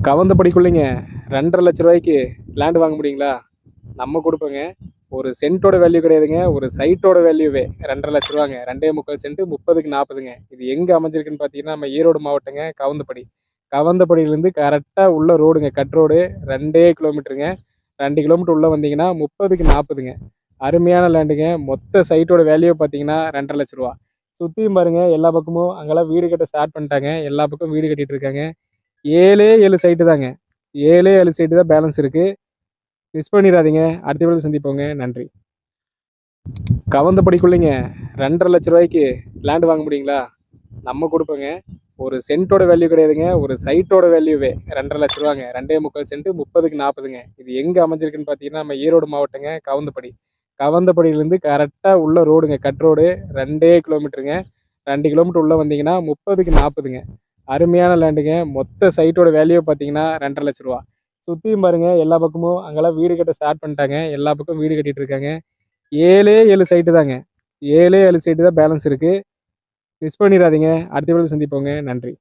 கவந்தபடிக்குள்ளைங்க 2,50,000 land வாங்க முடியுங்களா? நம்ம கொடுப்போங்க. ஒரு சென்ட்டோட வேல்யூ கிடையாதுங்க. ஒரு சைட்டோட வேல்யூவே 2,50,000 2.25 சென்ட் 30க்கு 40ங்க. இது எங்க அமைஞ்சிருக்குன்னு பார்த்தீங்கன்னா, நம்ம ஈரோடு மாவட்டங்க கவுந்தப்படி. கவந்தப்படியிலேருந்து கரெக்டாக உள்ள ரோடுங்க, கட் ரோடு 2 கிலோமீட்டருங்க. 2 கிலோமீட்டர் உள்ள வந்தீங்கன்னா 30க்கு 40ங்க. அருமையான லேண்டுங்க. மொத்த சைட்டோட வேல்யூ பார்த்தீங்கன்னா 2,50,000. சுற்றியும் பாருங்க, எல்லா பக்கமும் அங்கெல்லாம் வீடு கட்ட ஸ்டார்ட் பண்ணிட்டாங்க. எல்லா பக்கமும் வீடு கட்டிட்டு இருக்காங்க. 7 சைட்டு தாங்க. 7 சைட்டு தான் பேலன்ஸ் இருக்கு. மிஸ் பண்ணிடாதீங்க. அடுத்த வீடியோவில் சந்திப்போங்க. நன்றி. கவந்தபடிக்குள்ளைங்க 2,50,000 லேண்ட் வாங்க முடியுங்களா? நம்ம கொடுப்போங்க. ஒரு சென்ட்டோட வேல்யூ கிடையாதுங்க. ஒரு சைட்டோட வேல்யூவே 2,50,000 2.25 சென்ட் 30க்கு 40ங்க. இது எங்க அமைஞ்சிருக்குன்னு பார்த்தீங்கன்னா, நம்ம ஈரோடு மாவட்டங்க கவுந்தப்படி. கவந்தப்படியிலேருந்து கரெக்டாக உள்ள ரோடுங்க, கட் ரோடு 2 கிலோமீட்டருங்க. 2 கிலோமீட்டர் உள்ள வந்தீங்கன்னா 30க்கு 40ங்க. அருமையான லேண்டுங்க. மொத்த சைட்டோட வேல்யூ பார்த்தீங்கன்னா 2,50,000. சுற்றியும் பாருங்க, எல்லா பக்கமும் அங்கெல்லாம் வீடு கட்ட ஸ்டார்ட் பண்ணிட்டாங்க. எல்லா பக்கமும் வீடு கட்டிட்டு இருக்காங்க. 7 சைட்டு தாங்க. 7 சைட்டு தான் பேலன்ஸ் இருக்கு. மிஸ் பண்ணிடாதீங்க. அடுத்த வீடியோவில் சந்திப்போங்க. நன்றி.